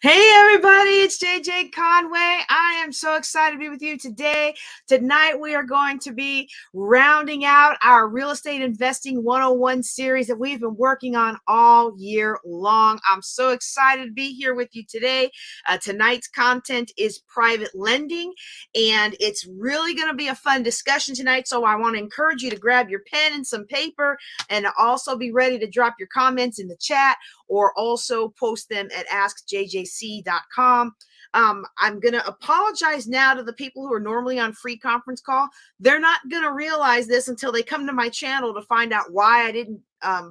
Hey everybody, it's JJ Conway. I am so excited to be with you today. Tonight we are going to be rounding out our Real Estate Investing 101 series that we've been working on all year long. I'm so excited to be here with you today. Tonight's content is private lending, and it's really going to be a fun discussion tonight. So I want to encourage you to grab your pen and some paper and also be ready to drop your comments in the chat or also post them at askjjc.com. I'm going to apologize now to the people who are normally on free conference call. They're not going to realize this until they come to my channel to find out why I didn't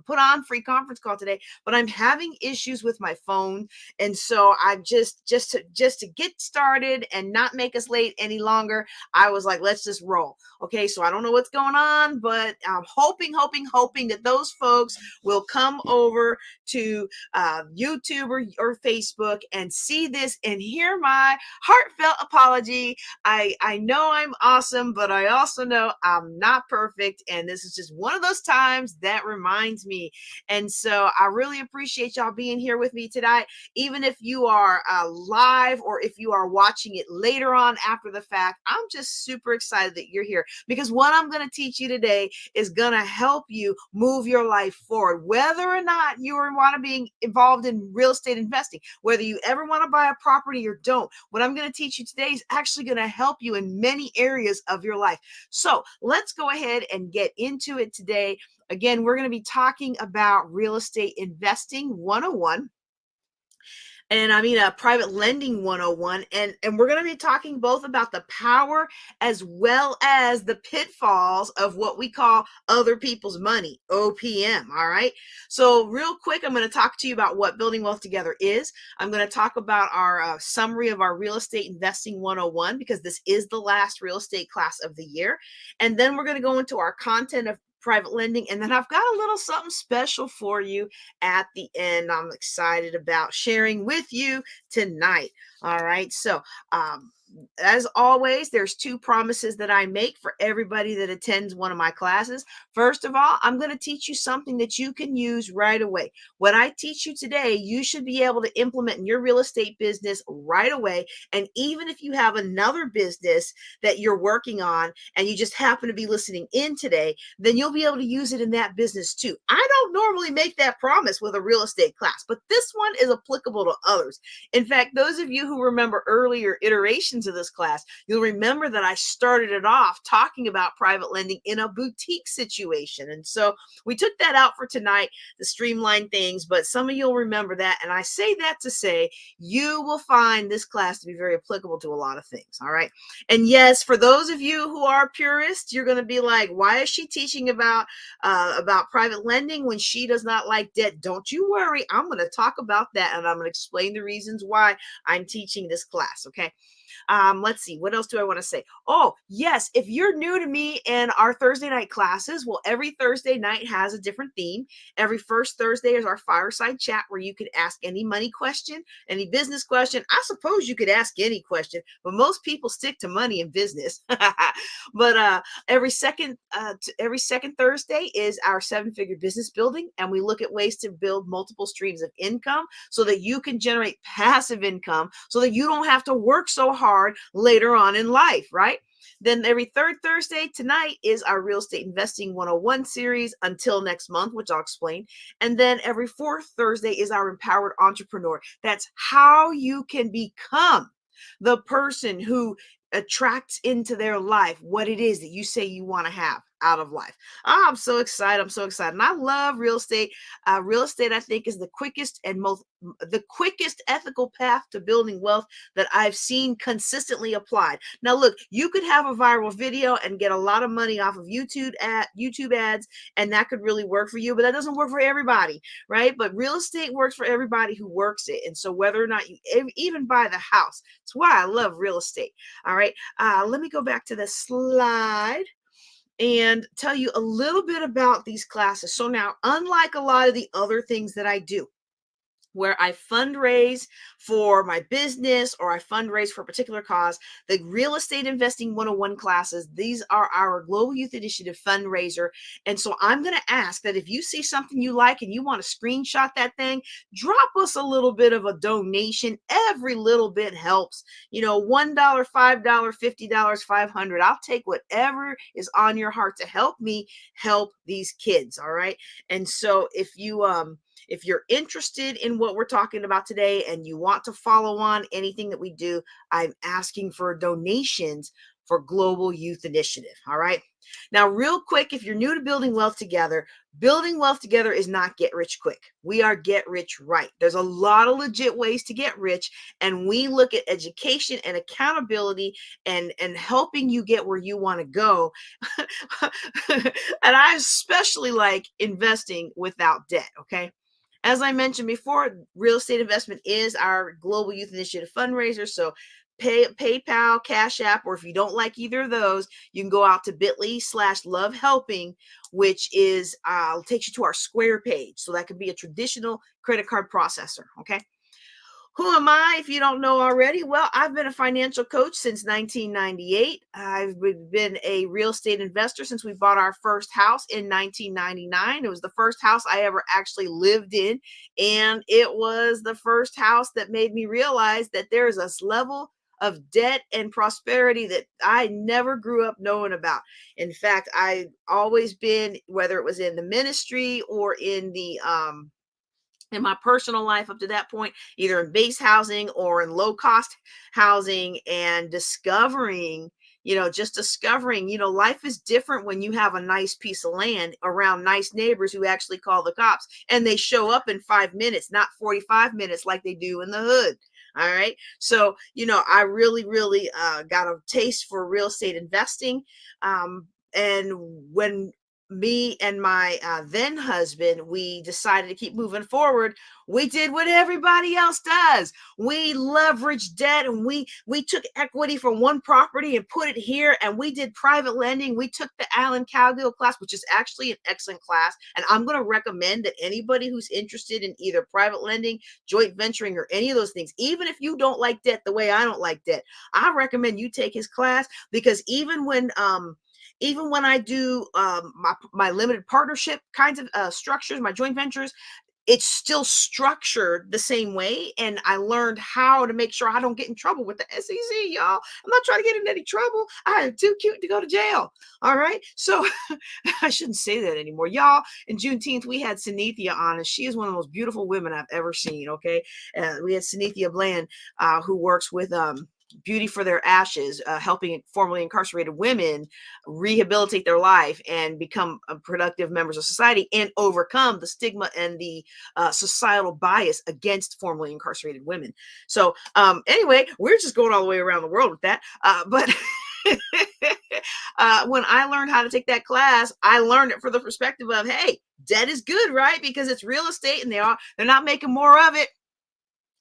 put on free conference call today, but I'm having issues with my phone. And so I just to get started and not make us late any longer, I was like, let's just roll. Okay, so I don't know what's going on, but I'm hoping that those folks will come over to YouTube or Facebook and see this and hear my heartfelt apology. I know I'm awesome, but I also know I'm not perfect, and this is just one of those times that reminds me. And so I really appreciate y'all being here with me tonight, even if you are live or if you are watching it later on after the fact. I'm just super excited that you're here, because what I'm going to teach you today is going to help you move your life forward, whether or not you want to be involved in real estate investing, whether you ever want to buy a property or don't. What I'm going to teach you today is actually going to help you in many areas of your life. So let's go ahead and get into it today. Again, we're going to be talking about real estate investing 101. And I mean private lending 101, and we're going to be talking both about the power as well as the pitfalls of what we call other people's money, OPM. All right, so real quick, I'm going to talk to you about what building wealth together is. I'm going to talk about our summary of our real estate investing 101, because this is the last real estate class of the year. And then we're going to go into our content of private lending, and then I've got a little something special for you at the end I'm excited about sharing with you tonight. All right, so as always, there's two promises that I make for everybody that attends one of my classes. First of all, I'm going to teach you something that you can use right away. What I teach you today, you should be able to implement in your real estate business right away. And even if you have another business that you're working on and you just happen to be listening in today, then you'll be able to use it in that business too. I don't normally make that promise with a real estate class, but this one is applicable to others. In fact, those of you who remember earlier iterations of this class, you'll remember that I started it off talking about private lending in a boutique situation. And so we took that out for tonight to streamline things, but some of you'll remember that. And I say that to say you will find this class to be very applicable to a lot of things. All right. And yes, for those of you who are purists, you're going to be like, why is she teaching about private lending when she does not like debt? Don't you worry. I'm going to talk about that, and I'm going to explain the reasons why I'm teaching this class. Okay. Let's see, what else do I want to say? Oh, yes, if you're new to me and our Thursday night classes, well, every Thursday night has a different theme. Every first Thursday is our fireside chat where you could ask any money question, any business question. I suppose you could ask any question, but most people stick to money and business. But every second Thursday is our seven-figure business building, and we look at ways to build multiple streams of income so that you can generate passive income, so that you don't have to work so hard later on in life, right? Then every third Thursday, tonight is our Real Estate Investing 101 series until next month, which I'll explain. And then every fourth Thursday is our Empowered Entrepreneur. That's how you can become the person who attracts into their life what it is that you say you want to have out of life. Oh, I'm so excited. I'm so excited. And I love real estate. Real estate, I think, is the quickest ethical path to building wealth that I've seen consistently applied. Now, look, you could have a viral video and get a lot of money off of YouTube ads, and that could really work for you, but that doesn't work for everybody, right? But real estate works for everybody who works it. And so whether or not you even buy the house, that's why I love real estate. All right. Let me go back to the slide and tell you a little bit about these classes. So now, unlike a lot of the other things that I do, where I fundraise for my business or I fundraise for a particular cause. The Real Estate Investing 101 classes, these are our Global Youth Initiative fundraiser. And so I'm going to ask that if you see something you like and you want to screenshot that thing, drop us a little bit of a donation. Every little bit helps. $1, $5, $50, 500. I'll take whatever is on your heart to help me help these kids. All right. And so if you're interested in what we're talking about today and you want to follow on anything that we do, I'm asking for donations for Global Youth Initiative. All right. Now, real quick, if you're new to building wealth together is not get rich quick. We are get rich right. There's a lot of legit ways to get rich, and we look at education and accountability and helping you get where you want to go. And I especially like investing without debt. Okay. As I mentioned before, real estate investment is our Global Youth Initiative fundraiser. So PayPal, Cash App, or if you don't like either of those, you can go out to bit.ly/lovehelping, which is takes you to our Square page. So that could be a traditional credit card processor. Okay. Who am I if you don't know already? Well, I've been a financial coach since 1998. I've been a real estate investor since we bought our first house in 1999. It was the first house I ever actually lived in. And it was the first house that made me realize that there is a level of debt and prosperity that I never grew up knowing about. In fact, I've always been, whether it was in the ministry or in my personal life up to that point, either in base housing or in low cost housing, and discovering, life is different when you have a nice piece of land around nice neighbors who actually call the cops and they show up in 5 minutes, not 45 minutes like they do in the hood. All right. So, I really, really got a taste for real estate investing. And when me and my then husband, we decided to keep moving forward, we did what everybody else does. We leveraged debt, and we took equity from one property and put it here, and we did private lending. We took the Alan Cowgill class, which is actually an excellent class, and I'm going to recommend that anybody who's interested in either private lending, joint venturing, or any of those things, even if you don't like debt the way I don't like debt, I recommend you take his class, because even when I do my limited partnership kinds of structures, my joint ventures, it's still structured the same way. And I learned how to make sure I don't get in trouble with the SEC, y'all. I'm not trying to get in any trouble. I am too cute to go to jail. All right. So I shouldn't say that anymore. Y'all, in Juneteenth, we had Sunithia on, and she is one of the most beautiful women I've ever seen. Okay. We had Sunithia Bland, who works with Beauty for Their Ashes, helping formerly incarcerated women rehabilitate their life and become productive members of society and overcome the stigma and the societal bias against formerly incarcerated women. So anyway, we're just going all the way around the world with that. But when I learned how to take that class, I learned it for the perspective of, hey, debt is good, right? Because it's real estate and they're not making more of it.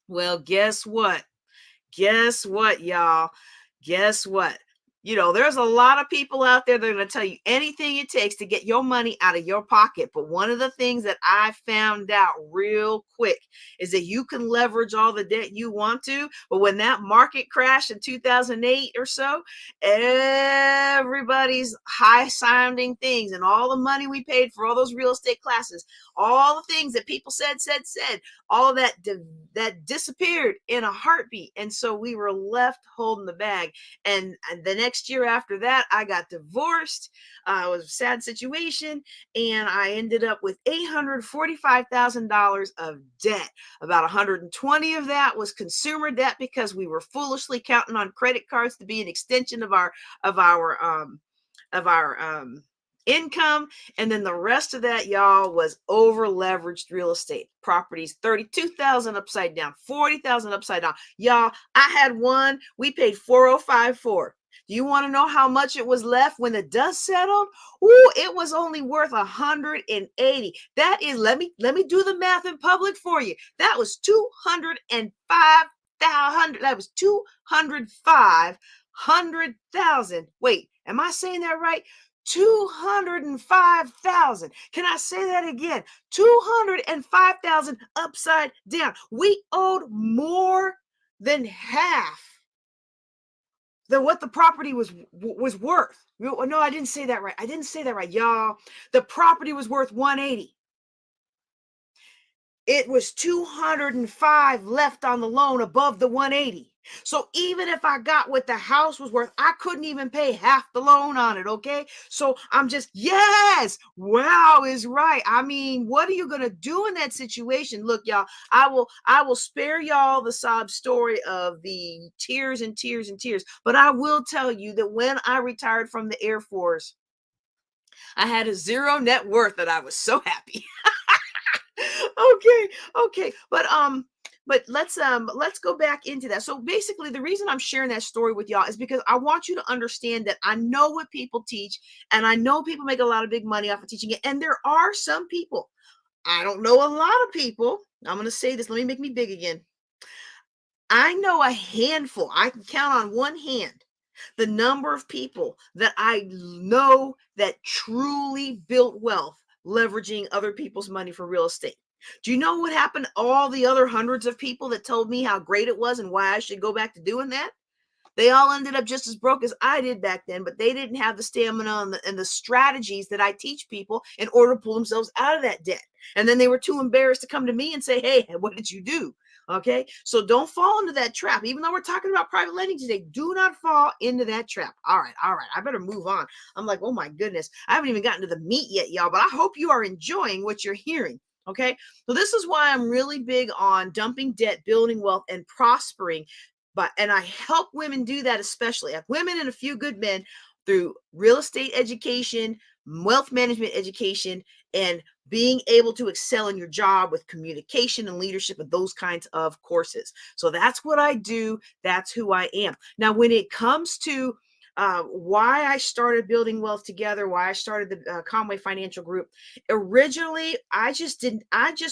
Well, guess what? Guess what, y'all? Guess what? There's a lot of people out there that are going to tell you anything it takes to get your money out of your pocket. But one of the things that I found out real quick is that you can leverage all the debt you want to. But when that market crashed in 2008 or so, everybody's high sounding things and all the money we paid for all those real estate classes, all the things that people said, all of that disappeared in a heartbeat. And so we were left holding the bag. And the next year after that, I got divorced. It was a sad situation. And I ended up with $845,000 of debt. About 120 of that was consumer debt because we were foolishly counting on credit cards to be an extension of our income. And then the rest of that, y'all, was over leveraged real estate properties. 32,000 upside down, 40,000 upside down. Y'all, I had one we paid 405 for. Do you want to know how much it was left when the dust settled? Ooh, it was only worth 180. That is, let me do the math in public for you. That was 205,000. That was 205,000. Wait, am I saying that right? 205,000. Can I say that again? 205,000 upside down. We owed more than half than what the property was worth. No, I didn't say that right. I didn't say that right, y'all. The property was worth 180. It was 205 left on the loan above the 180. So even if I got what the house was worth, I couldn't even pay half the loan on it, okay? So I'm just, yes, wow is right. I mean, what are you going to do in that situation? Look, y'all, I will spare y'all the sob story of the tears and tears and tears, but I will tell you that when I retired from the Air Force, I had a zero net worth and I was so happy. Okay, but let's go back into that. So basically the reason I'm sharing that story with y'all is because I want you to understand that I know what people teach, and I know people make a lot of big money off of teaching it, and there are some people, I don't know a lot of people, I'm going to say this, let me make me big again. I know a handful, I can count on one hand the number of people that I know that truly built wealth leveraging other people's money for real estate. Do you know what happened to all the other hundreds of people that told me how great it was and why I should go back to doing that? They all ended up just as broke as I did back then, but they didn't have the stamina and the strategies that I teach people in order to pull themselves out of that debt. And then they were too embarrassed to come to me and say, hey, what did you do? Okay, so don't fall into that trap. Even though we're talking about private lending today, do not fall into that trap. All right, I better move on. I'm like, oh my goodness, I haven't even gotten to the meat yet, y'all, but I hope you are enjoying what you're hearing. Okay, so this is why I'm really big on dumping debt, building wealth, and prospering. And I help women do that, especially. I have women and a few good men through real estate education, wealth management education, and being able to excel in your job with communication and leadership and those kinds of courses. So that's what I do. That's who I am. Now, when it comes to why I started Building Wealth Together, why I started the Conway Financial Group. Originally, I just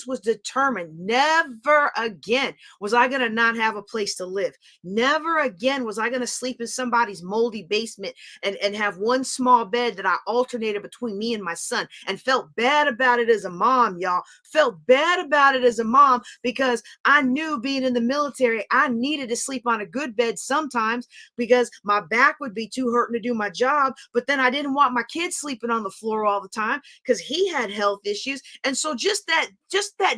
was determined, never again was I going to not have a place to live. Never again was I going to sleep in somebody's moldy basement and have one small bed that I alternated between me and my son, and felt bad about it as a mom, y'all. Felt bad about it as a mom because I knew being in the military, I needed to sleep on a good bed sometimes because my back would be too hurting to do my job. But then I didn't want my kid sleeping on the floor all the time because he had health issues. And so just that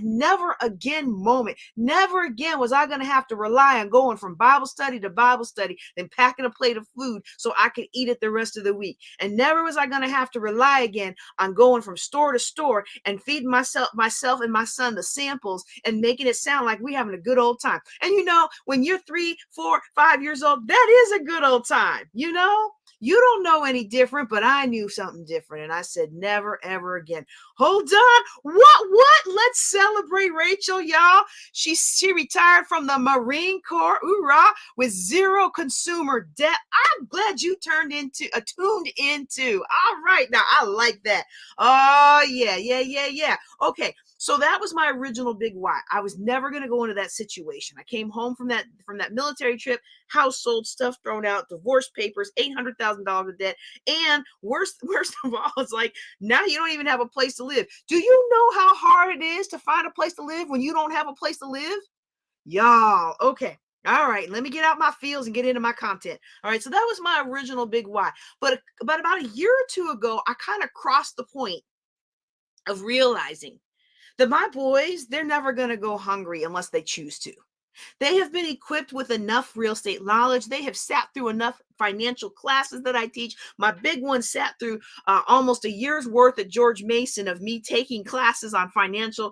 never again moment, never again was I going to have to rely on going from Bible study to Bible study and packing a plate of food so I could eat it the rest of the week. And never was I going to have to rely again on going from store to store and feeding myself and my son the samples and making it sound like we having a good old time. And you know, when you're 3, 4, 5 years old, that is a good old time. You know, you don't know any different, but I knew something different. And I said, never, ever again. Hold on. What? Let's celebrate Rachel, y'all. She retired from the Marine Corps, hoorah, with zero consumer debt. I'm glad you tuned into. All right. Now, I like that. Oh, yeah. Okay. So that was my original big why. I was never going to go into that situation. I came home from that military trip, household stuff thrown out, divorce papers, $800,000 of debt, and worst of all, it's like now you don't even have a place to live. Do you know how hard it is to find a place to live when you don't have a place to live? Y'all, okay. All right, let me get out my feels and get into my content. All right, so that was my original big why. But about a year or two ago, I kind of crossed the point of realizing that my boys, they're never going to go hungry unless they choose to. They have been equipped with enough real estate knowledge. They have sat through enough financial classes that I teach. My big one sat through almost a year's worth at George Mason of me taking classes on financial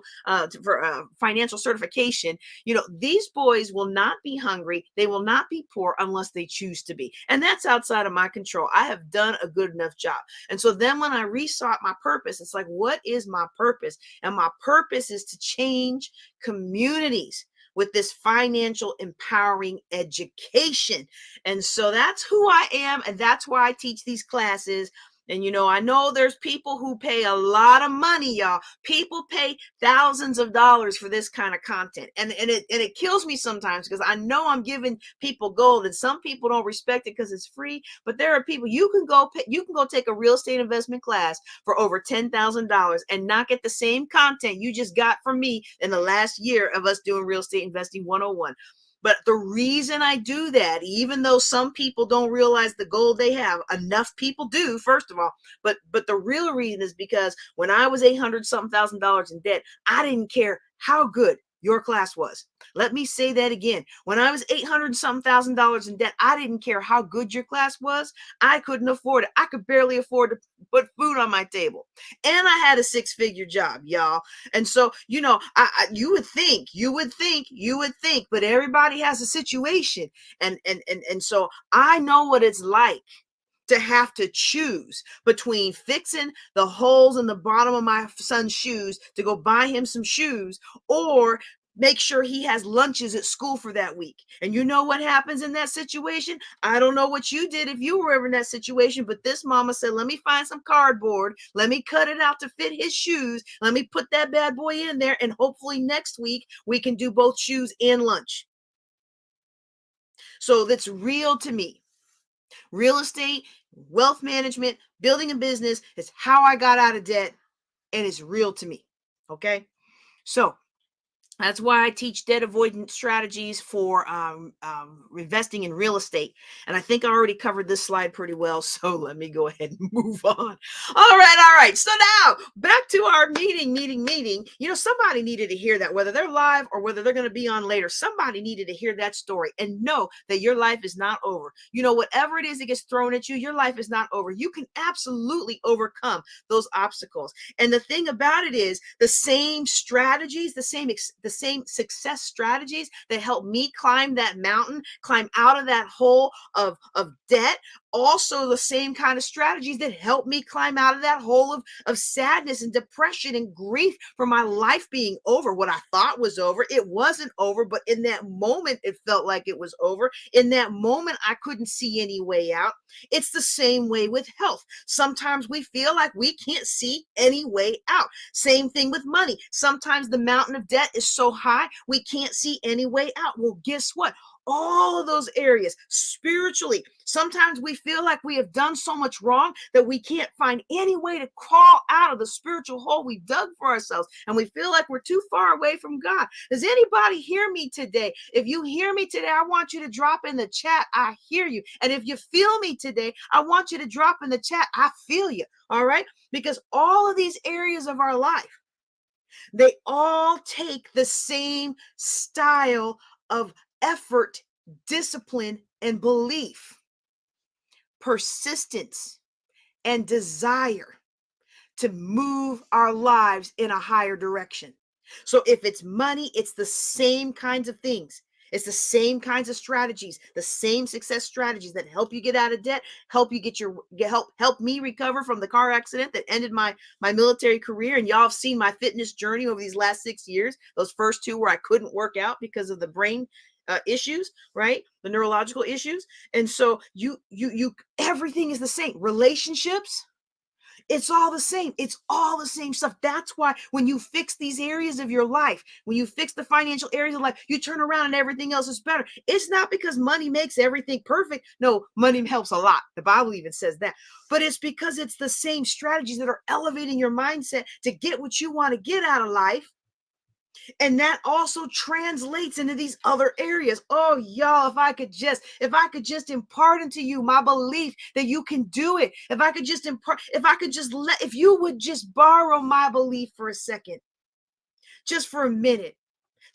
certification. You know, these boys will not be hungry. They will not be poor unless they choose to be. And that's outside of my control. I have done a good enough job. And so then when I resought my purpose, it's like, what is my purpose? And my purpose is to change communities with this financial empowering education. And so that's who I am. And that's why I teach these classes. And I know there's people who pay a lot of money, y'all. People pay thousands of dollars for this kind of content. And it kills me sometimes because I know I'm giving people gold, and some people don't respect it because it's free. But there are people you can go take a real estate investment class for over $10,000 and not get the same content you just got from me in the last year of us doing Real Estate Investing 101. But the reason I do that, even though some people don't realize the gold they have, enough people do, first of all, but the real reason is because when I was 800 something thousand dollars in debt, I didn't care how good your class was. Let me say that again. When I was 800 something thousand dollars in debt, I didn't care how good your class was. I couldn't afford it. I could barely afford to put food on my table. And I had a 6-figure job, y'all. And so, you would think, but everybody has a situation. And so I know what it's like to have to choose between fixing the holes in the bottom of my son's shoes to go buy him some shoes, or make sure he has lunches at school for that week. And you know what happens in that situation? I don't know what you did if you were ever in that situation, but this mama said, let me find some cardboard. Let me cut it out to fit his shoes. Let me put that bad boy in there. And hopefully next week we can do both shoes and lunch. So that's real to me. Real estate, wealth management, building a business is how I got out of debt, and it's real to me. Okay. So that's why I teach debt avoidance strategies for investing in real estate. And I think I already covered this slide pretty well. So let me go ahead and move on. All right. So now back to our meeting. Somebody needed to hear that, whether they're live or whether they're going to be on later. Somebody needed to hear that story and know that your life is not over. Whatever it is that gets thrown at you, your life is not over. You can absolutely overcome those obstacles. And the thing about it is the same strategies, the same success strategies that helped me climb that mountain, climb out of that hole of debt, also the same kind of strategies that helped me climb out of that hole of sadness and depression and grief for my life being over. What I thought was over, it wasn't over, but in that moment, it felt like it was over. In that moment, I couldn't see any way out. It's the same way with health. Sometimes we feel like we can't see any way out. Same thing with money. Sometimes the mountain of debt is so high, we can't see any way out. Well, guess what? All of those areas spiritually, sometimes we feel like we have done so much wrong that we can't find any way to crawl out of the spiritual hole we dug for ourselves, and we feel like we're too far away from God. Does anybody hear me today? If you hear me today, I want you to drop in the chat, I hear you. And if you feel me today, I want you to drop in the chat, I feel you. All right, because all of these areas of our life, they all take the same style of effort, discipline, and belief, persistence, and desire to move our lives in a higher direction. So if it's money, it's the same kinds of things. It's the same kinds of strategies, the same success strategies that help you get out of debt, help you help me recover from the car accident that ended my military career. And y'all have seen my fitness journey over these last 6 years. Those first 2 where I couldn't work out because of the brain issues, right? The neurological issues. And so you everything is the same. Relationships, it's all the same. It's all the same stuff. That's why when you fix these areas of your life, when you fix the financial areas of life, you turn around and everything else is better. It's not because money makes everything perfect. No, money helps a lot. The Bible even says that. But it's because it's the same strategies that are elevating your mindset to get what you want to get out of life. And that also translates into these other areas. Oh, y'all, if I could just impart into you my belief that you can do it. If you would just borrow my belief for a second, just for a minute,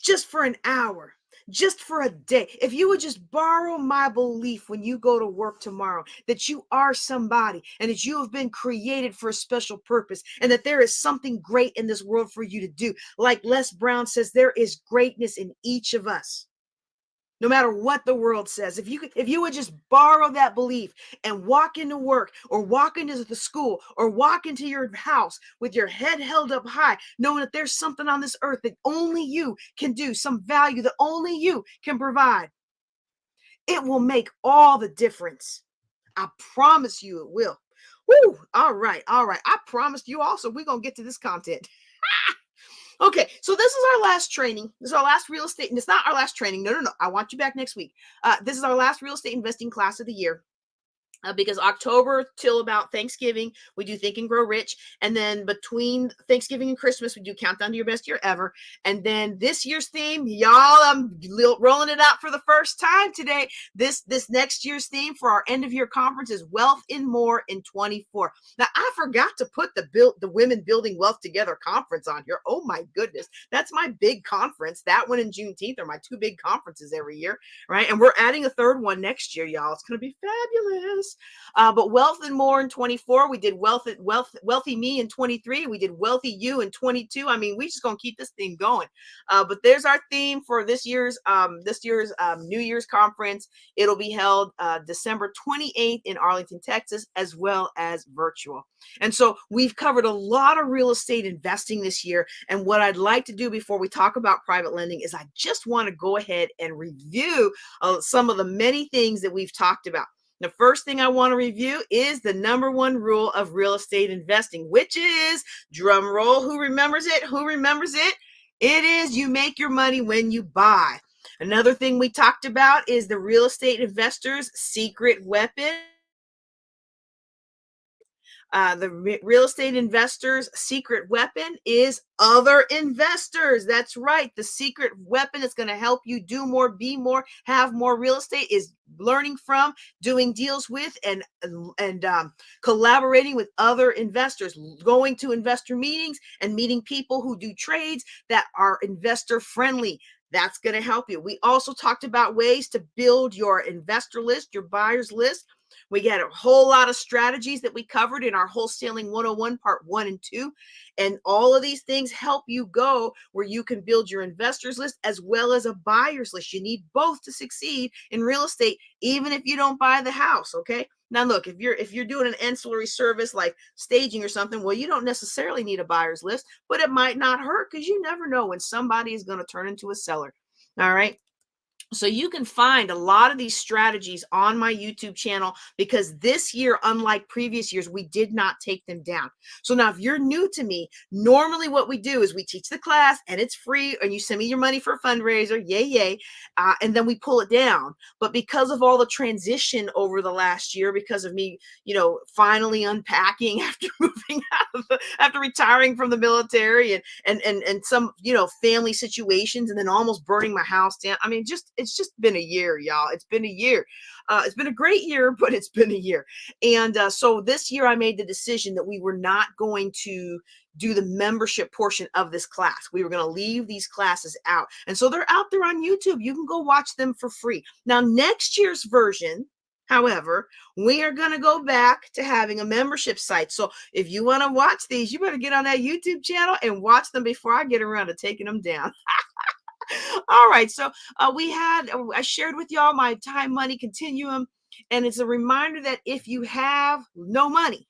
just for an hour, just for a day. If you would just borrow my belief when you go to work tomorrow, that you are somebody and that you have been created for a special purpose and that there is something great in this world for you to do. Like Les Brown says, there is greatness in each of us. No matter what the world says, if you would just borrow that belief and walk into work or walk into the school or walk into your house with your head held up high, knowing that there's something on this earth that only you can do, some value that only you can provide, it will make all the difference. I promise you it will. Woo! All right, all right. I promised you also we're gonna get to this content. Okay, so this is our last training. This is our last real estate, and it's not our last training. No, no, no. I want you back next week. This is our last real estate investing class of the year. Because October till about Thanksgiving, we do Think and Grow Rich. And then between Thanksgiving and Christmas, we do Countdown to Your Best Year Ever. And then this year's theme, y'all, I'm rolling it out for the first time today. This next year's theme for our end of year conference is Wealth and More in 24. Now, I forgot to put the Women Building Wealth Together conference on here. Oh my goodness. That's my big conference. That one and Juneteenth are my two big conferences every year, right? And we're adding a third one next year, y'all. It's going to be fabulous. But Wealth and More in 24, we did Wealthy Me in 23, we did Wealthy You in 22. I mean, we just gonna keep this thing going. But there's our theme for this year's New Year's conference. It'll be held December 28th in Arlington, Texas, as well as virtual. And so we've covered a lot of real estate investing this year. And what I'd like to do before we talk about private lending is I just want to go ahead and review some of the many things that we've talked about. The first thing I want to review is the number one rule of real estate investing, which is, drum roll, who remembers it? Who remembers it? It is you make your money when you buy. Another thing we talked about is the real estate investor's secret weapon. The real estate investor's secret weapon is other investors. That's right. The secret weapon that's going to help you do more, be more, have more real estate is learning from, doing deals with, and collaborating with other investors, going to investor meetings and meeting people who do trades that are investor friendly. That's going to help you. We also talked about ways to build your investor list, your buyers list. We got a whole lot of strategies that we covered in our Wholesaling 101 part 1 and 2. And all of these things help you go where you can build your investors list as well as a buyer's list. You need both to succeed in real estate, even if you don't buy the house. Okay. Now, look, if you're doing an ancillary service like staging or something, well, you don't necessarily need a buyer's list, but it might not hurt because you never know when somebody is going to turn into a seller. All right. So you can find a lot of these strategies on my YouTube channel because this year, unlike previous years, we did not take them down. So now if you're new to me, normally what we do is we teach the class and it's free and you send me your money for a fundraiser, yay, yay. And then we pull it down. But because of all the transition over the last year, because of me, finally unpacking after moving after retiring from the military and some, family situations and then almost burning my house down. I mean, it's just been a year, y'all. It's been a year. It's been a great year, but it's been a year. And so this year I made the decision that we were not going to do the membership portion of this class. We were going to leave these classes out. And so they're out there on YouTube. You can go watch them for free. Now, next year's version, however, we are going to go back to having a membership site. So if you want to watch these, you better get on that YouTube channel and watch them before I get around to taking them down. All right. So I shared with y'all my time money continuum. And it's a reminder that if you have no money,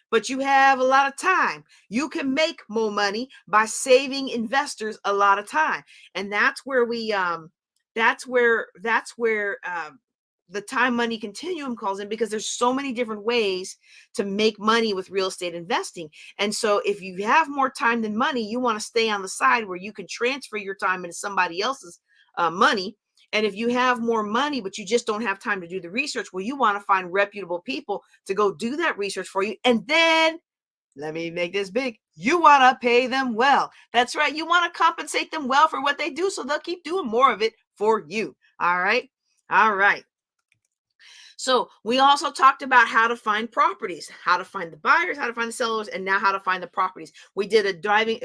but you have a lot of time, you can make more money by saving investors a lot of time. And that's where the time money continuum calls in, because there's so many different ways to make money with real estate investing. And so if you have more time than money, you want to stay on the side where you can transfer your time into somebody else's money. And if you have more money, but you just don't have time to do the research, well, you want to find reputable people to go do that research for you. And then let me make this big. You want to pay them well. That's right. You want to compensate them well for what they do, so they'll keep doing more of it for you. All right. All right. So we also talked about how to find properties, how to find the buyers, how to find the sellers, and now how to find the properties. We did a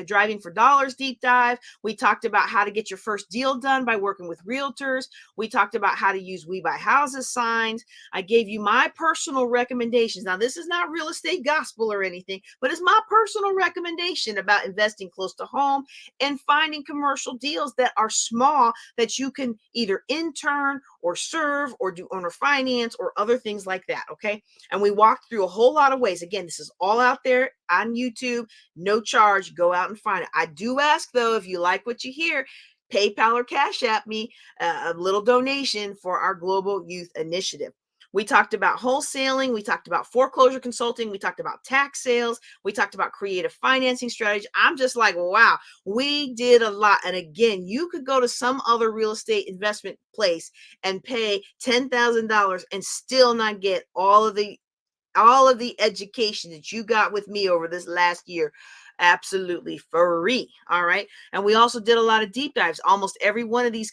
driving for dollars deep dive. We talked about how to get your first deal done by working with realtors. We talked about how to use We Buy Houses signs. I gave you my personal recommendations. Now, this is not real estate gospel or anything, but it's my personal recommendation about investing close to home and finding commercial deals that are small that you can either intern or serve or do owner finance or other things like that. Okay. And we walked through a whole lot of ways. Again, this is all out there on YouTube, no charge. Go out and find it. I do ask, though, if you like what you hear, PayPal or Cash App me a little donation for our Global Youth Initiative. We talked about wholesaling. We talked about foreclosure consulting. We talked about tax sales. We talked about creative financing strategy. I'm just like, wow, we did a lot. And again, you could go to some other real estate investment place and pay $10,000 and still not get all of the education that you got with me over this last year absolutely free. All right. And we also did a lot of deep dives. Almost every one of these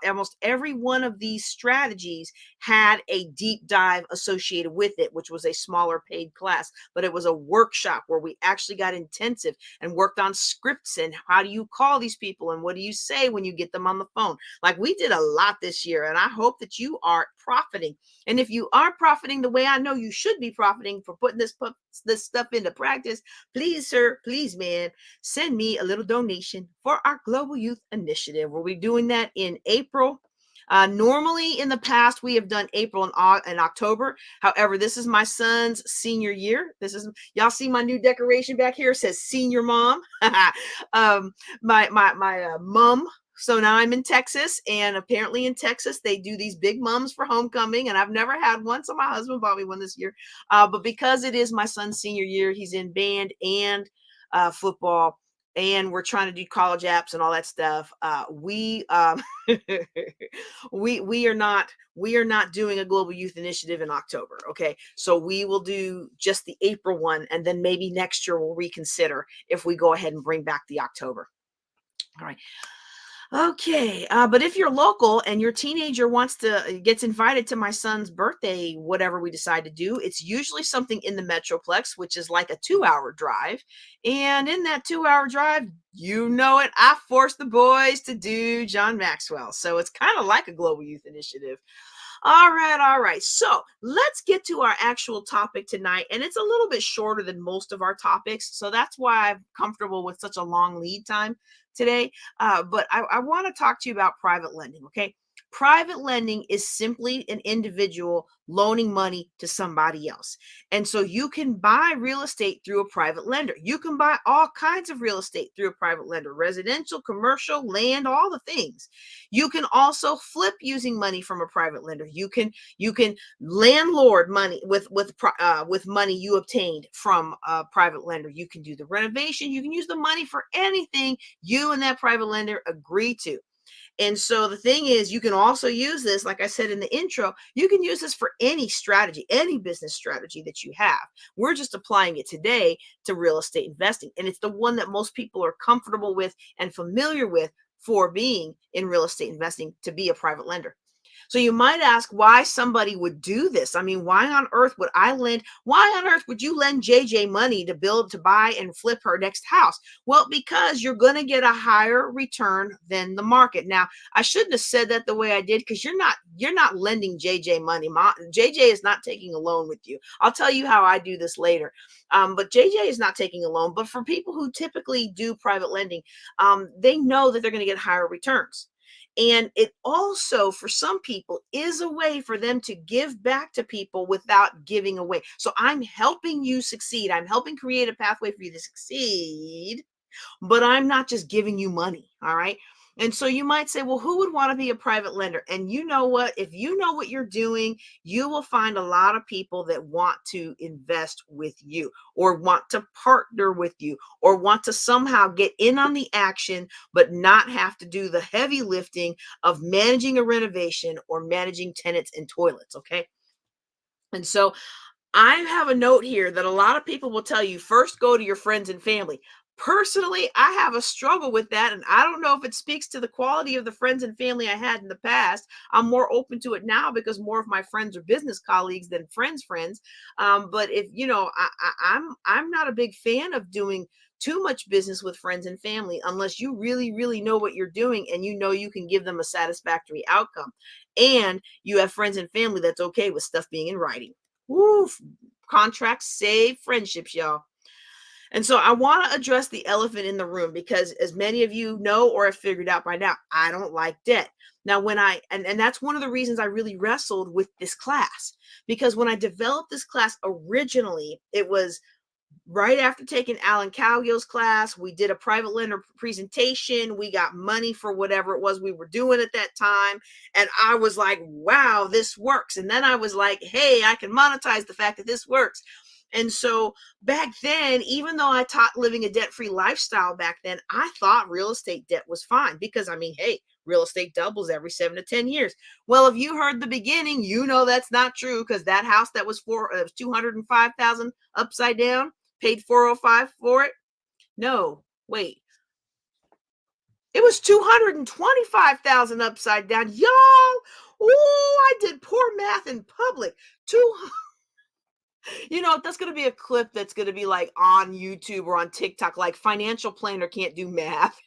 almost every one of these strategies had a deep dive associated with it, which was a smaller paid class, but it was a workshop where we actually got intensive and worked on scripts and how do you call these people and what do you say when you get them on the phone. Like, we did a lot this year, and I hope that you are profiting. And if you are profiting the way I know you should be profiting for putting this stuff into practice, please, sir, please, man, send me a little donation for our Global Youth Initiative. We'll be doing that in April. Normally in the past, we have done April and October. However, this is my son's senior year. Y'all see my new decoration back here? It says senior mom. My mom. So now I'm in Texas, and apparently in Texas, they do these big mums for homecoming, and I've never had one, so my husband bought me one this year. But because it is my son's senior year, he's in band and football, and we're trying to do college apps and all that stuff. We we are not doing a Global Youth Initiative in October. Okay, so we will do just the April one, and then maybe next year we'll reconsider if we go ahead and bring back the October. All right. Okay, but if you're local and your teenager gets invited to my son's birthday, whatever we decide to do, it's usually something in the Metroplex, which is like a 2-hour drive. And in that 2-hour drive, you know it, I force the boys to do John Maxwell. So it's kind of like a Global Youth Initiative. All right. So let's get to our actual topic tonight. And it's a little bit shorter than most of our topics. So that's why I'm comfortable with such a long lead time today. But I want to talk to you about private lending. Okay. Private lending is simply an individual loaning money to somebody else. And so you can buy real estate through a private lender. You can buy all kinds of real estate through a private lender, residential, commercial, land, all the things. You can also flip using money from a private lender. You can landlord money with money you obtained from a private lender. You can do the renovation. You can use the money for anything you and that private lender agree to. And so the thing is, you can also use this, like I said in the intro, you can use this for any strategy, any business strategy that you have. We're just applying it today to real estate investing. And it's the one that most people are comfortable with and familiar with for being in real estate investing, to be a private lender. So you might ask why somebody would do this. I mean, why on earth would you lend JJ money to buy and flip her next house? Well, because you're going to get a higher return than the market. Now, I shouldn't have said that the way I did, because you're not lending JJ money. JJ is not taking a loan with you. I'll tell you how I do this later. But JJ is not taking a loan. But for people who typically do private lending, they know that they're going to get higher returns. And it also, for some people, is a way for them to give back to people without giving away. So I'm helping you succeed. I'm helping create a pathway for you to succeed, but I'm not just giving you money. All right. And so you might say, well, who would want to be a private lender? And you know what? If you know what you're doing, you will find a lot of people that want to invest with you, or want to partner with you, or want to somehow get in on the action, but not have to do the heavy lifting of managing a renovation or managing tenants and toilets. Okay. And so I have a note here that a lot of people will tell you, first go to your friends and family. Personally, I have a struggle with that, and I don't know if it speaks to the quality of the friends and family I had in the past. I'm more open to it now because more of my friends are business colleagues than friends. But if I'm not a big fan of doing too much business with friends and family unless you really, really know what you're doing and you know you can give them a satisfactory outcome, and you have friends and family that's okay with stuff being in writing. Woo, contracts save friendships, y'all. And so I want to address the elephant in the room, because as many of you know or have figured out by now, I don't like debt. Now, and that's one of the reasons I really wrestled with this class, because when I developed this class originally, it was right after taking Alan Cowgill's class, we did a private lender presentation. We got money for whatever it was we were doing at that time. And I was like, wow, this works. And then I was like, hey, I can monetize the fact that this works. And so back then, even though I taught living a debt-free lifestyle back then, I thought real estate debt was fine because, I mean, hey, real estate doubles every 7 to 10 years. Well, if you heard the beginning, you know that's not true, because that house that was for 205,000 upside down, paid 405 for it. No, wait. It was 225,000 upside down. Y'all, oh, I did poor math in public. That's going to be a clip that's going to be like on YouTube or on TikTok, like financial planner can't do math.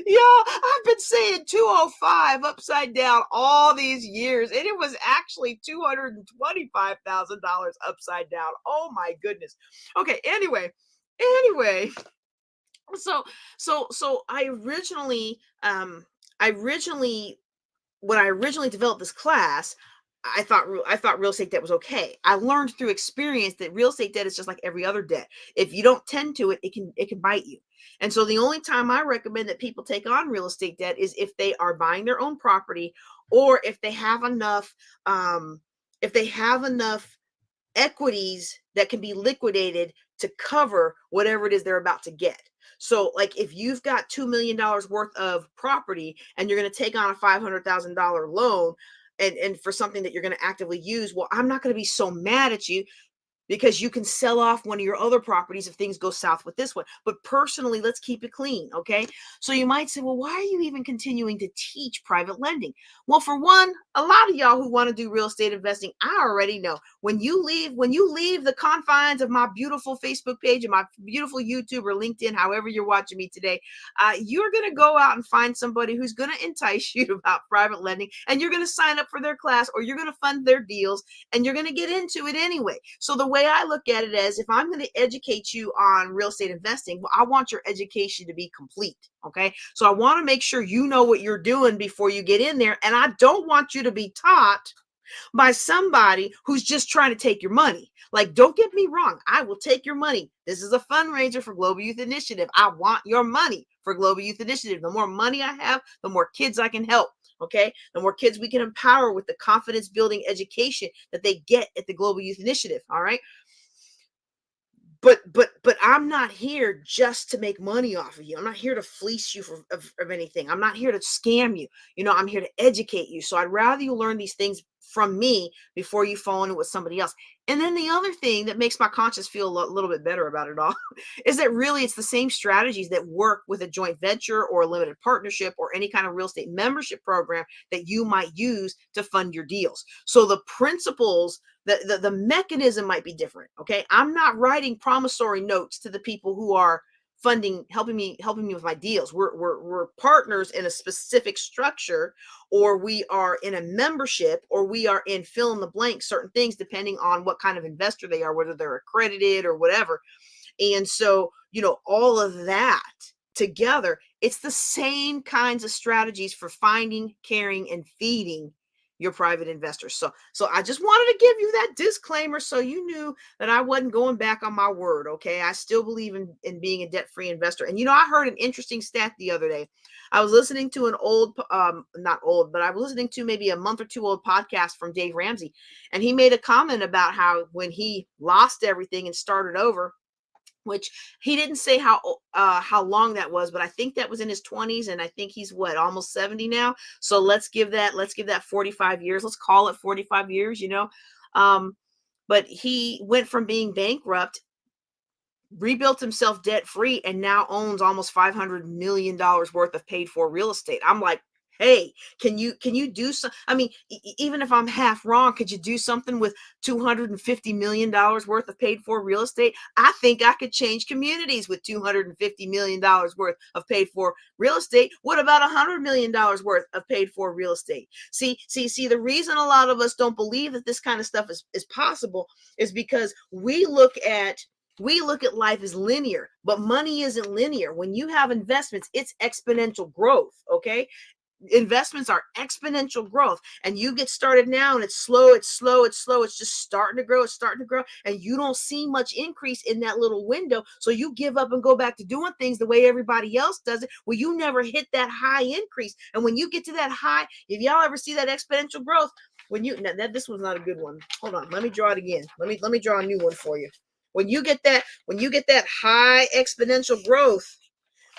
Yeah, I've been saying 205 upside down all these years, and it was actually $225,000 upside down. Oh my goodness. Okay, anyway, so I originally when I originally developed this class, I thought real estate debt was okay. I learned through experience that real estate debt is just like every other debt. If you don't tend to it, it can bite you. And so the only time I recommend that people take on real estate debt is if they are buying their own property, or if they have enough equities that can be liquidated to cover whatever it is they're about to get. So, like, if you've got $2 million worth of property and you're going to take on a $500,000 loan, and for something that you're going to actively use, well, I'm not going to be so mad at you, because you can sell off one of your other properties if things go south with this one. But personally, let's keep it clean, okay? So you might say, well, why are you even continuing to teach private lending? Well, for one, a lot of y'all who want to do real estate investing, I already know when you leave the confines of my beautiful Facebook page and my beautiful YouTube or LinkedIn, however you're watching me today, you're going to go out and find somebody who's going to entice you about private lending, and you're going to sign up for their class, or you're going to fund their deals, and you're going to get into it anyway. So the way I look at it is, if I'm going to educate you on real estate investing, well, I want your education to be complete. Okay. So I want to make sure you know what you're doing before you get in there. And I don't want you to be taught by somebody who's just trying to take your money. Like, don't get me wrong. I will take your money. This is a fundraiser for Global Youth Initiative. I want your money for Global Youth Initiative. The more money I have, the more kids I can help. Okay. The more kids we can empower with the confidence building education that they get at the Global Youth Initiative. All right. But I'm not here just to make money off of you. I'm not here to fleece you of anything. I'm not here to scam you. I'm here to educate you. So I'd rather you learn these things from me before you fall into with somebody else. And then the other thing that makes my conscience feel a little bit better about it all is that really it's the same strategies that work with a joint venture or a limited partnership or any kind of real estate membership program that you might use to fund your deals. So the principles, the mechanism might be different. Okay. I'm not writing promissory notes to the people who are helping me with my deals. We're partners in a specific structure, or we are in a membership, or we are in fill in the blank certain things depending on what kind of investor they are, whether they're accredited or whatever. And so, all of that together, it's the same kinds of strategies for finding, carrying, and feeding your private investors. So I just wanted to give you that disclaimer so you knew that I wasn't going back on my word. Okay. I still believe in being a debt-free investor. And I heard an interesting stat the other day. I was listening to an not old, but I was listening to maybe a month or two old podcast from Dave Ramsey. And he made a comment about how when he lost everything and started over, which he didn't say how long that was, but I think that was in his 20s, and I think he's almost 70 now. So let's give that 45 years. Let's call it 45 years, but he went from being bankrupt, rebuilt himself debt free, and now owns almost $500 million worth of paid for real estate. I'm like, hey, can you do some? I mean, even if I'm half wrong, could you do something with $250 million worth of paid for real estate? I think I could change communities with $250 million worth of paid for real estate. What about $100 million worth of paid for real estate? See, the reason a lot of us don't believe that this kind of stuff is possible is because we look at life as linear, but money isn't linear. When you have investments, it's exponential growth. Okay. investments are exponential growth, and you get started now and it's slow, it's just starting to grow, and you don't see much increase in that little window, so you give up and go back to doing things the way everybody else does it. Well, you never hit that high increase, and when you get to that high, if y'all ever see that exponential growth, when you, now this was not a good one, hold on, let me draw it again, let me draw a new one for you. When you get that high exponential growth,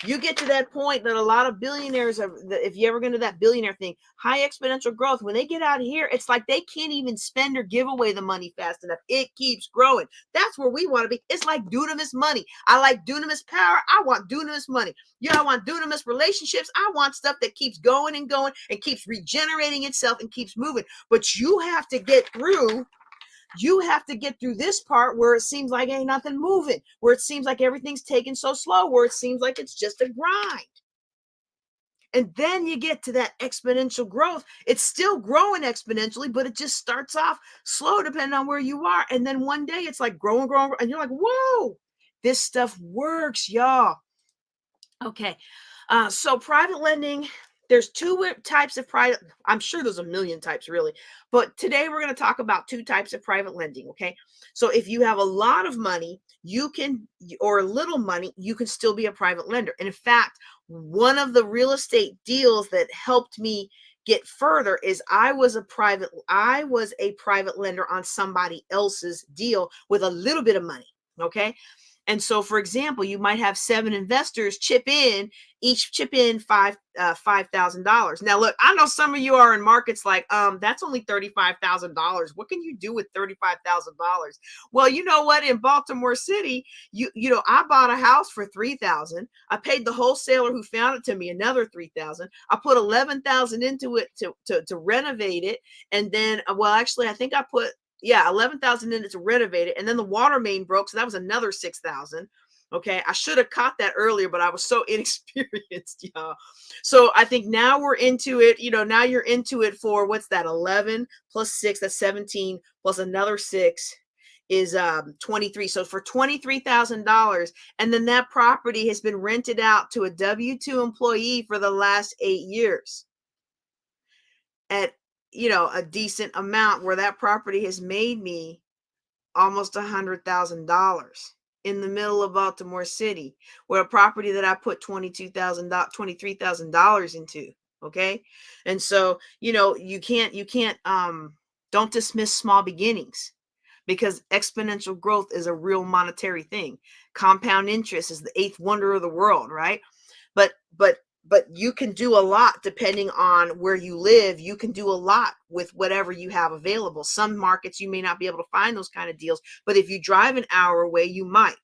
you get to that point that a lot of billionaires are, if you ever go into that billionaire thing, high exponential growth, when they get out here, it's like they can't even spend or give away the money fast enough. It keeps growing. That's where we want to be. It's like dunamis money. I like dunamis power. I want dunamis money. I want dunamis relationships. I want stuff that keeps going and keeps regenerating itself and keeps moving. But you have to get through this part where it seems like ain't nothing moving, where it seems like everything's taking so slow, where it seems like it's just a grind. And then you get to that exponential growth. It's still growing exponentially, but it just starts off slow depending on where you are. And then one day it's like growing, and you're like, whoa, this stuff works, y'all. Okay. So private lending, there's two types of private. I'm sure there's a million types really, but today we're going to talk about two types of private lending. Okay. So if you have a lot of money, or a little money, you can still be a private lender. And in fact, one of the real estate deals that helped me get further is I was a private lender on somebody else's deal with a little bit of money. Okay. And so, for example, you might have 7 investors each chip in $5,000. Now, look, I know some of you are in markets like, that's only $35,000. What can you do with $35,000? Well, you know what? In Baltimore City, I bought a house for $3,000. I paid the wholesaler who found it to me another $3,000. I put $11,000 into it to renovate it, and then, well, actually, I think I put 11,000 in it to renovate it, and then the water main broke, so that was another 6,000. Okay, I should have caught that earlier, but I was so inexperienced, y'all. So I think now we're into it. Now you're into it for, what's that? 11 plus 6, that's 17, plus another 6 is 23. So for $23,000, and then that property has been rented out to a W-2 employee for the last 8 years at a decent amount, where that property has made me almost $100,000 in the middle of Baltimore City, where a property that I put $23,000 into. Okay. And so, you can't, don't dismiss small beginnings, because exponential growth is a real monetary thing. Compound interest is the 8th wonder of the world, right? But you can do a lot depending on where you live. You can do a lot with whatever you have available. Some markets you may not be able to find those kind of deals, but if you drive an hour away, you might.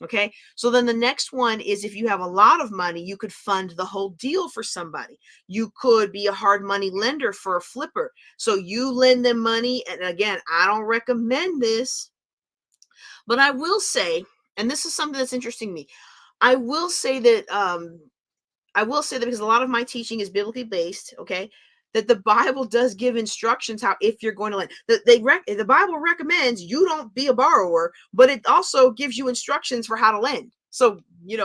Okay. So then the next one is, if you have a lot of money, you could fund the whole deal for somebody. You could be a hard money lender for a flipper. So you lend them money. And again, I don't recommend this, but I will say, and this is something that's interesting to me, I will say that because a lot of my teaching is biblically based, okay, that the Bible does give instructions how, if you're going to lend. The Bible recommends you don't be a borrower, but it also gives you instructions for how to lend. So,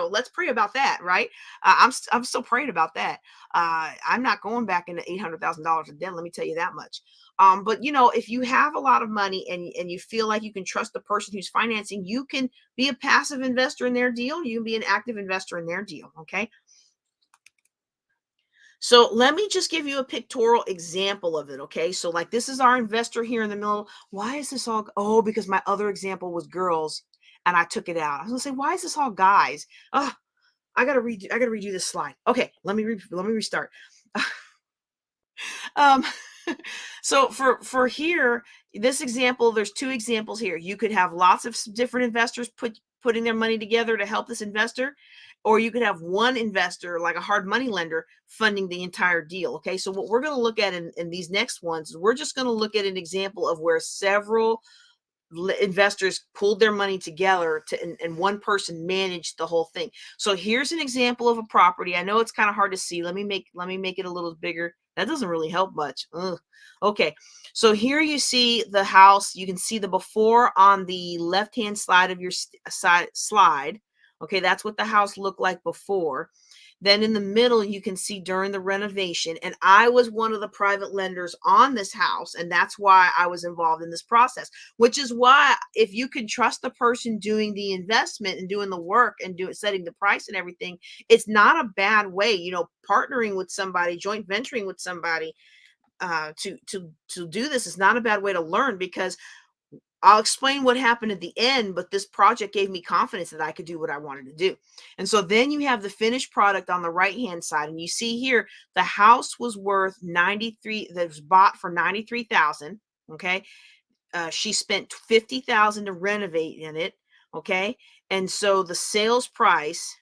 let's pray about that, right? I'm still praying about that. I'm not going back into $800,000 of debt, let me tell you that much. But if you have a lot of money and you feel like you can trust the person who's financing, you can be a passive investor in their deal. You can be an active investor in their deal, okay? So let me just give you a pictorial example of it, okay? So like, this is our investor here in the middle. Why is this all? Oh, because my other example was girls and I took it out. I was gonna say, why is this all guys? Oh, I gotta redo this slide. Okay, let me restart. um, so for here, this example, there's 2 examples here. You could have lots of different investors putting their money together to help this investor, or you could have one investor, like a hard money lender, funding the entire deal. Okay, so what we're going to look at in these next ones, we're just going to look at an example of where several investors pulled their money together and one person managed the whole thing. So here's an example of a property. I know it's kind of hard to see. Let me make it a little bigger. That doesn't really help much. Ugh. Okay, so here you see the house. You can see the before on the left hand side of your slide. Okay, that's what the house looked like before. Then in the middle, you can see during the renovation, and I was one of the private lenders on this house, and that's why I was involved in this process, which is why if you can trust the person doing the investment and doing the work and setting the price and everything, it's not a bad way, partnering with somebody, joint venturing with somebody to do this is not a bad way to learn, because I'll explain what happened at the end, but this project gave me confidence that I could do what I wanted to do. And so then you have the finished product on the right-hand side, and you see here the house was worth 93, that was bought for 93,000, okay? She spent 50,000 to renovate in it, okay? And so the sales price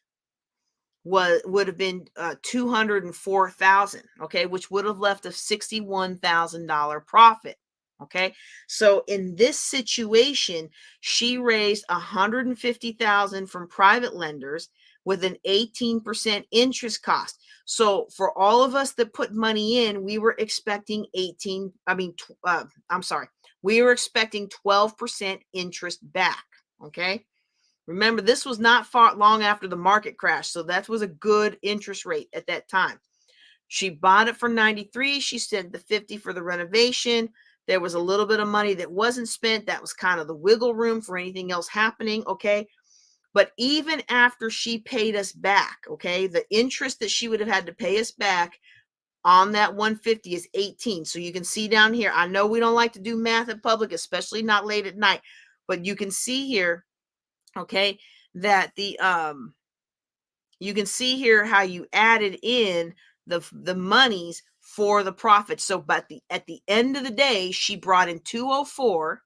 would have been 204,000, okay, which would have left a $61,000 profit. Okay, so in this situation, she raised 150,000 from private lenders with an 18% interest cost. So for all of us that put money in, we were expecting we were expecting 12% interest back. Okay. Remember, this was not long after the market crash, so that was a good interest rate at that time. She bought it for 93. She said the 50 for the renovation. There was a little bit of money that wasn't spent. That was kind of the wiggle room for anything else happening, okay? But even after she paid us back, okay, the interest that she would have had to pay us back on that 150 is 18. So you can see down here, I know we don't like to do math in public, especially not late at night, but you can see here, okay, that you can see here how you added in the monies for the profit. So but at the end of the day, she brought in 204.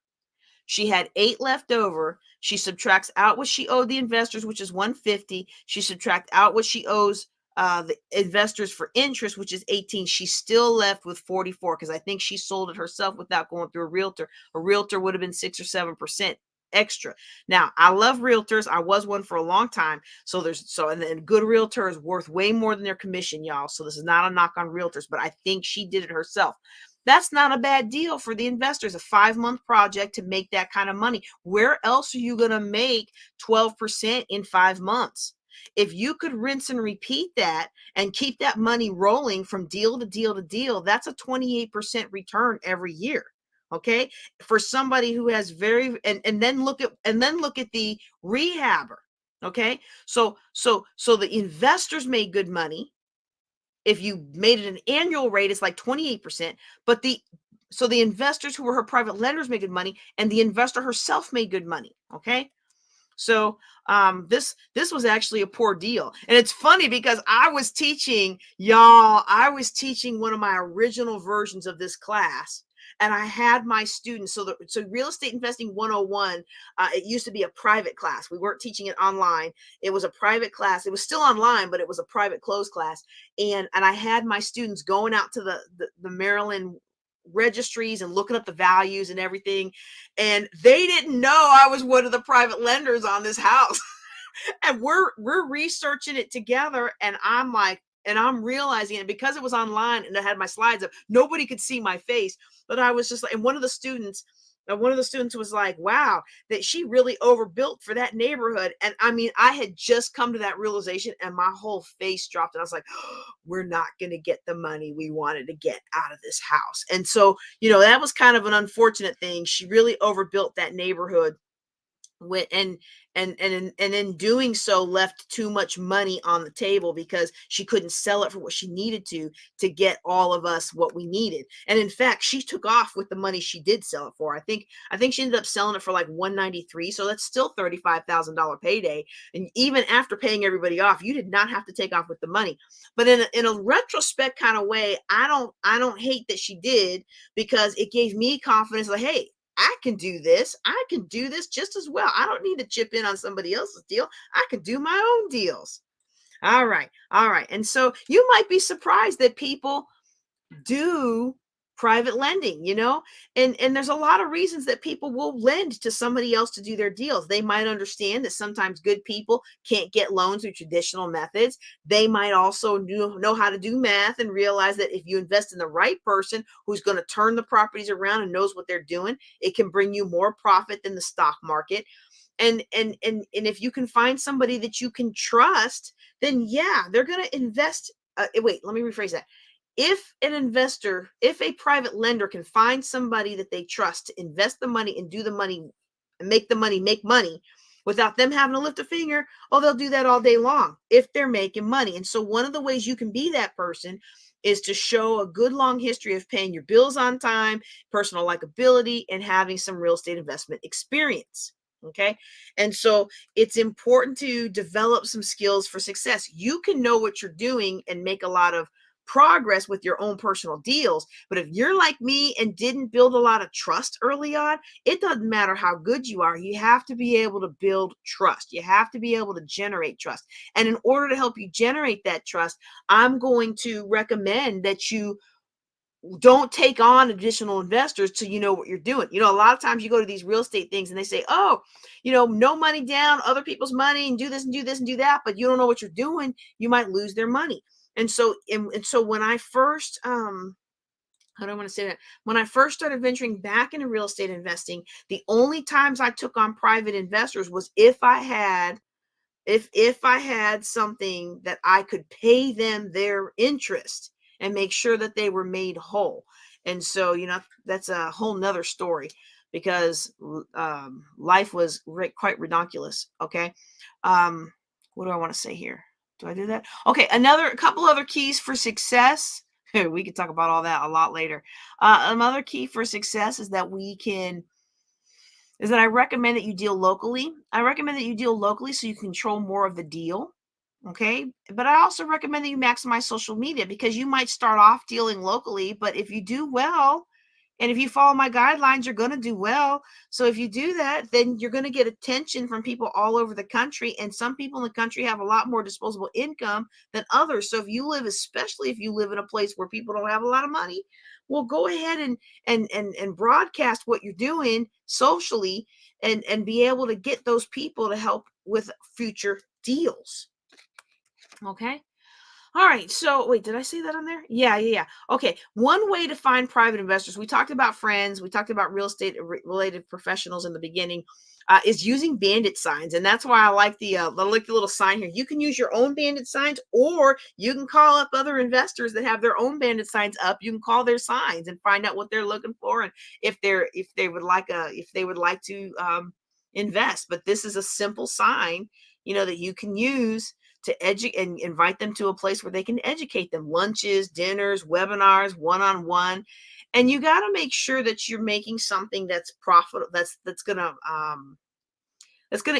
She had 8 left over. She subtracts out what she owed the investors, which is 150. She subtract out what she owes the investors for interest, which is 18. She's still left with 44, because I think she sold it herself without going through a realtor. A realtor would have been 6 or 7% extra. Now, I love realtors. I was one for a long time. And then good realtor is worth way more than their commission, y'all. So this is not a knock on realtors, but I think she did it herself. That's not a bad deal for the investors, a 5-month project to make that kind of money. Where else are you going to make 12% in 5 months? If you could rinse and repeat that and keep that money rolling from deal to deal to deal, that's a 28% return every year. Okay, for somebody who has and then look at the rehabber. Okay, so the investors made good money. If you made it an annual rate, it's like 28%. But the investors who were her private lenders made good money, and the investor herself made good money. Okay, so this was actually a poor deal. And it's funny because I was teaching one of my original versions of this class, and I had my students. So Real Estate Investing 101, it used to be a private class. We weren't teaching it online. It was a private class. It was still online, but it was a private closed class. And I had my students going out to the Maryland registries and looking up the values and everything. And they didn't know I was one of the private lenders on this house. And we're researching it together. And I'm like, and I'm realizing it because it was online and I had my slides up, nobody could see my face. But I was just like, and one of the students was like, wow, that she really overbuilt for that neighborhood. And I mean, I had just come to that realization and my whole face dropped. And I was like, oh, we're not going to get the money we wanted to get out of this house. And so, that was kind of an unfortunate thing. She really overbuilt that neighborhood. And in doing so left too much money on the table because she couldn't sell it for what she needed to get all of us what we needed. And in fact, she took off with the money she did sell it for. I think she ended up selling it for like 193. So that's still $35,000 payday. And even after paying everybody off, you did not have to take off with the money. But in a retrospect kind of way, I don't hate that she did, because it gave me confidence like, hey, I can do this. I can do this just as well. I don't need to chip in on somebody else's deal. I can do my own deals. All right. And so you might be surprised that people do private lending, and there's a lot of reasons that people will lend to somebody else to do their deals. They might understand that sometimes good people can't get loans through traditional methods. They might also know how to do math and realize that if you invest in the right person who's going to turn the properties around and knows what they're doing, it can bring you more profit than the stock market. And if you can find somebody that you can trust, then yeah, they're going to invest. Wait, let me rephrase that. If an investor, if a private lender can find somebody that they trust to invest the money and do the money and make the money make money without them having to lift a finger, oh, they'll do that all day long if they're making money. And so one of the ways you can be that person is to show a good long history of paying your bills on time, personal likability, and having some real estate investment experience. Okay. And so it's important to develop some skills for success. You can know what you're doing and make a lot of progress with your own personal deals. But if you're like me and didn't build a lot of trust early on, it doesn't matter how good you are. You have to be able to build trust. You have to be able to generate trust. And in order to help you generate that trust, I'm going to recommend that you don't take on additional investors till you know what you're doing. A lot of times you go to these real estate things and they say, oh, no money down, other people's money, and do this and do this and do that, but you don't know what you're doing, you might lose their money. And so when I first how do I want to say that? When I first started venturing back into real estate investing, the only times I took on private investors was if I had something that I could pay them their interest and make sure that they were made whole. And so, that's a whole nother story because life was quite ridiculous. Okay. What do I want to say here? Do I do that? Okay. A couple other keys for success. We could talk about all that a lot later. Another key for success is that I recommend that you deal locally. I recommend that you deal locally so you control more of the deal. Okay. But I also recommend that you maximize social media because you might start off dealing locally, but if you do well, and if you follow my guidelines, you're going to do well. So if you do that, then you're going to get attention from people all over the country. And some people in the country have a lot more disposable income than others. So especially if you live in a place where people don't have a lot of money, well, go ahead and broadcast what you're doing socially and be able to get those people to help with future deals. Okay. All right. So wait, did I say that on there? Yeah. Okay. One way to find private investors, we talked about friends, we talked about real estate related professionals in the beginning, is using bandit signs. And that's why I like the little sign here. You can use your own bandit signs, or you can call up other investors that have their own bandit signs up. You can call their signs and find out what they're looking for and if they would like to invest. But this is a simple sign, that you can use to educate and invite them to a place where they can educate them. Lunches, dinners, webinars, one-on-one. And you got to make sure that you're making something that's profitable, that's going to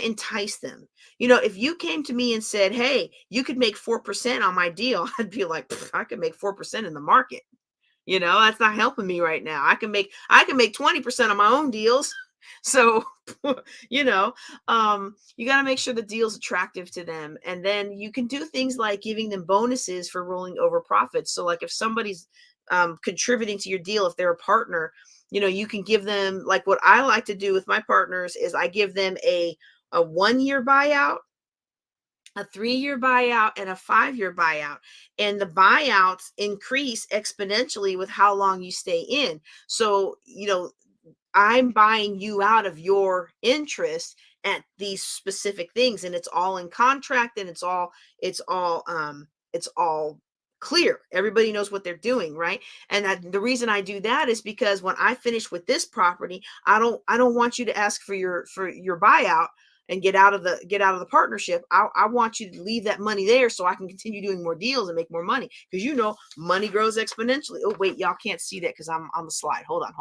entice them. If you came to me and said, hey, you could make 4% on my deal, I'd be like, I could make 4% in the market. That's not helping me right now. I can make 20% on my own deals. So, you got to make sure the deal's attractive to them. And then you can do things like giving them bonuses for rolling over profits. So like if somebody's contributing to your deal, if they're a partner, you can give them, like what I like to do with my partners is I give them a 1-year buyout, a 3-year buyout, and a 5-year buyout. And the buyouts increase exponentially with how long you stay in. So, I'm buying you out of your interest at these specific things, and it's all in contract, and it's all clear. Everybody knows what they're doing, right? And the reason I do that is because when I finish with this property, I don't want you to ask for your buyout and get out of the partnership. I want you to leave that money there so I can continue doing more deals and make more money, because money grows exponentially. Oh wait, y'all can't see that because I'm on the slide. Hold on.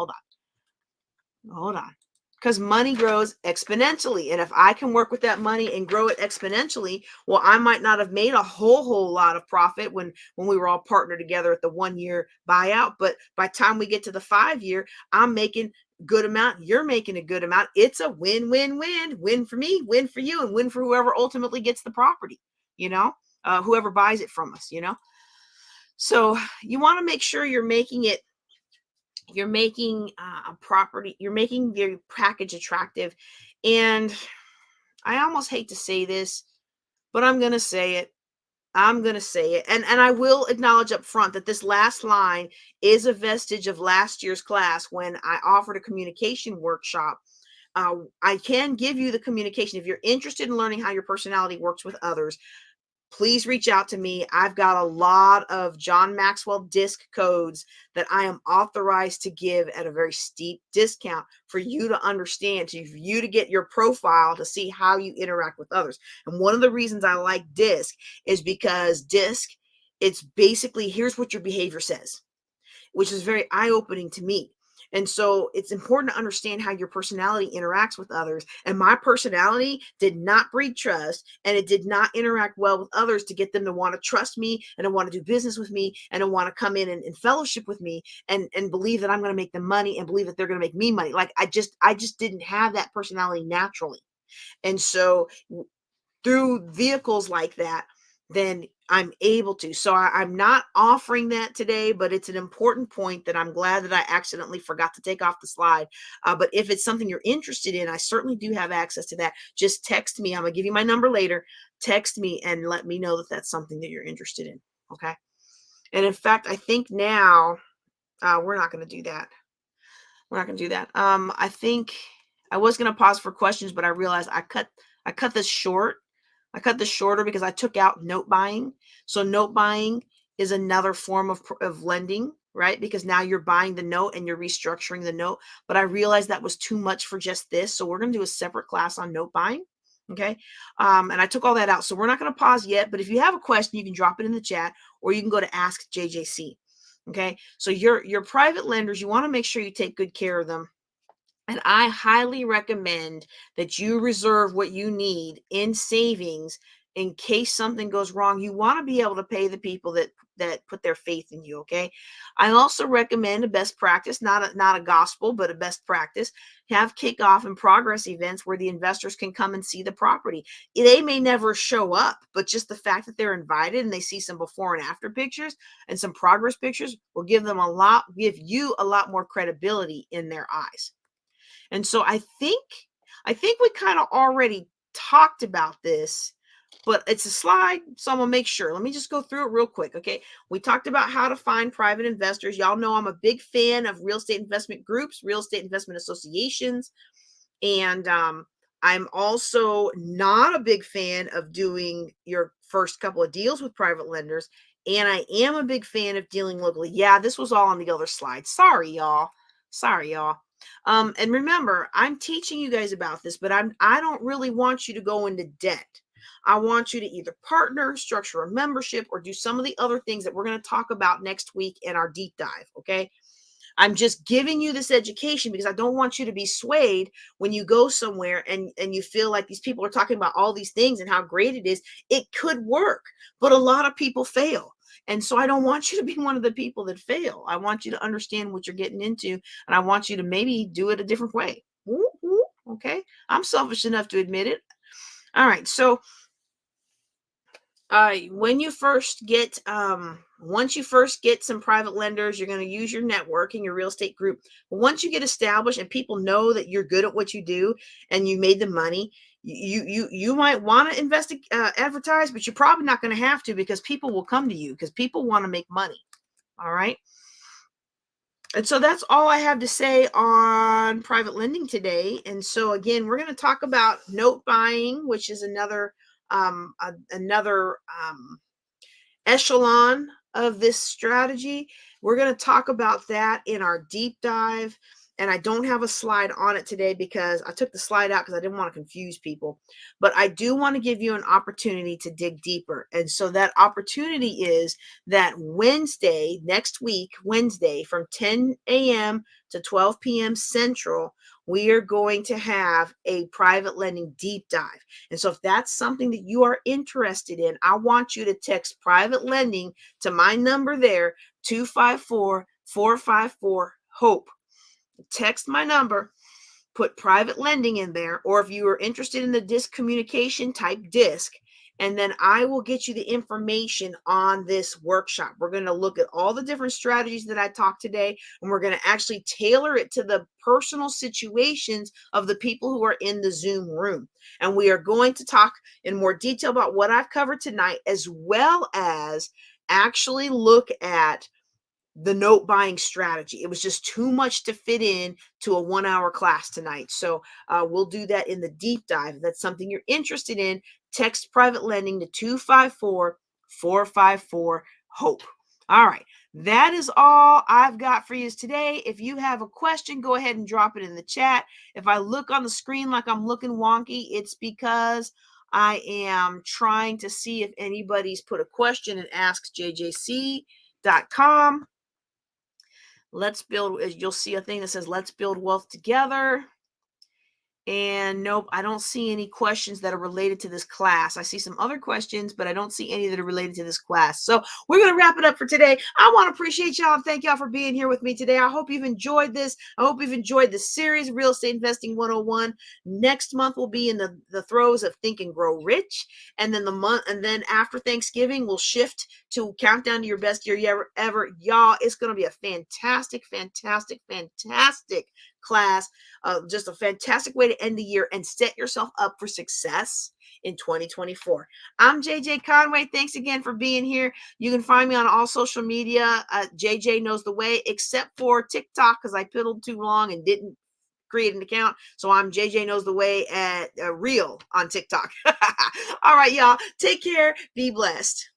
Because money grows exponentially. And if I can work with that money and grow it exponentially, well, I might not have made a whole lot of profit when we were all partnered together at the 1-year buyout. But by the time we get to the 5-year, I'm making good amount. You're making a good amount. It's a win-win-win. Win for me, win for you, and win for whoever ultimately gets the property, whoever buys it from us, So you want to make sure you're making a property, you're making your package attractive. And I almost hate to say this, but I'm going to say it. And I will acknowledge up front that this last line is a vestige of last year's class when I offered a communication workshop I can give you the communication. If you're interested in learning how your personality works with others, please reach out to me. I've got a lot of John Maxwell disc codes that I am authorized to give at a very steep discount for you to understand, for you to get your profile to see how you interact with others. And one of the reasons I like disc is because disc, it's basically, here's what your behavior says, which is very eye-opening to me. And so it's important to understand how your personality interacts with others. And my personality did not breed trust, and it did not interact well with others to get them to want to trust me and to want to do business with me and to want to come in and fellowship with me and believe that I'm going to make them money and believe that they're going to make me money. Like I just didn't have that personality naturally. And so through vehicles like that, then I'm able to. So I'm not offering that today, but it's an important point that I'm glad that I accidentally forgot to take off the slide. But if it's something you're interested in, I certainly do have access to that. Just text me. I'm going to give you my number later. Text me and let me know that that's something that you're interested in. Okay. And in fact, I think now we're not going to do that. We're not going to do that. I think I was going to pause for questions, but I realized I cut this short. I cut this shorter because I took out note buying. So note buying is another form of lending, right? Because now you're buying the note and you're restructuring the note. But I realized that was too much for just this. So we're going to do a separate class on note buying. Okay. And I took all that out. So we're not going to pause yet. But if you have a question, you can drop it in the chat or you can go to Ask JJC. Okay. So your private lenders, you want to make sure you take good care of them. And I highly recommend that you reserve what you need in savings in case something goes wrong. You want to be able to pay the people that put their faith in you. Okay. I also recommend a best practice, not a gospel, but a best practice. Have kickoff and progress events where the investors can come and see the property. They may never show up, but just the fact that they're invited and they see some before and after pictures and some progress pictures will give you a lot more credibility in their eyes. And so I think we kind of already talked about this, but it's a slide, so I'm gonna make sure. Let me just go through it real quick. Okay. We talked about how to find private investors. Y'all know I'm a big fan of real estate investment groups, real estate investment associations. And I'm also not a big fan of doing your first couple of deals with private lenders. And I am a big fan of dealing locally. Yeah, this was all on the other slide. Sorry, y'all. Sorry, y'all. And remember, I'm teaching you guys about this, but I don't really want you to go into debt. I want you to either partner, structure a membership, or do some of the other things that we're going to talk about next week in our deep dive. Okay. I'm just giving you this education because I don't want you to be swayed when you go somewhere and you feel like these people are talking about all these things and how great it is. It could work, but a lot of people fail. And so I don't want you to be one of the people that fail. I want you to understand what you're getting into, and I want you to maybe do it a different way. Okay. I'm selfish enough to admit it. All right. So when you first get once you first get some private lenders, you're going to use your network and your real estate group. But once you get established and people know that you're good at what you do and you made the money, you might want to invest, advertise, but you're probably not going to have to because people will come to you because people want to make money. All right. And so that's all I have to say on private lending today. And so again, we're going to talk about note buying, which is another echelon of this strategy. We're going to talk about that in our deep dive. And I don't have a slide on it today because I took the slide out because I didn't want to confuse people. But I do want to give you an opportunity to dig deeper. And so that opportunity is that Wednesday, next week, Wednesday, from 10 a.m. to 12 p.m. Central, we are going to have a private lending deep dive. And so if that's something that you are interested in, I want you to text private lending to my number there, 254-454-HOPE. Text my number, put private lending in there, or if you are interested in the disc communication, type disc, and then I will get you the information on this workshop. We're going to look at all the different strategies that I talked today, and we're going to actually tailor it to the personal situations of the people who are in the Zoom room. And we are going to talk in more detail about what I've covered tonight, as well as actually look at the note buying strategy. It was just too much to fit in to a 1 hour class tonight. So we'll do that in the deep dive. If that's something you're interested in, text private lending to 254-454 HOPE. All right. That is all I've got for you today. If you have a question, go ahead and drop it in the chat. If I look on the screen like I'm looking wonky, it's because I am trying to see if anybody's put a question and askjjc.com. Let's build, you'll see a thing that says, let's build wealth together. And nope, I don't see any questions that are related to this class. I see some other questions, but I don't see any that are related to this class. So we're going to wrap it up for today. I want to appreciate y'all and thank y'all for being here with me today. I hope you've enjoyed this. I hope you've enjoyed the series, Real Estate Investing 101. Next month we'll be in the throes of Think and Grow Rich. And then after Thanksgiving, we'll shift to Countdown to Your Best Year Ever. Y'all, it's going to be a fantastic, fantastic, fantastic class. Just a fantastic way to end the year and set yourself up for success in 2024. I'm JJ Conway. Thanks again for being here. You can find me on all social media. JJ Knows the Way, except for TikTok, because I piddled too long and didn't create an account. So I'm JJ Knows the Way at Real on TikTok. All right, y'all. Take care. Be blessed.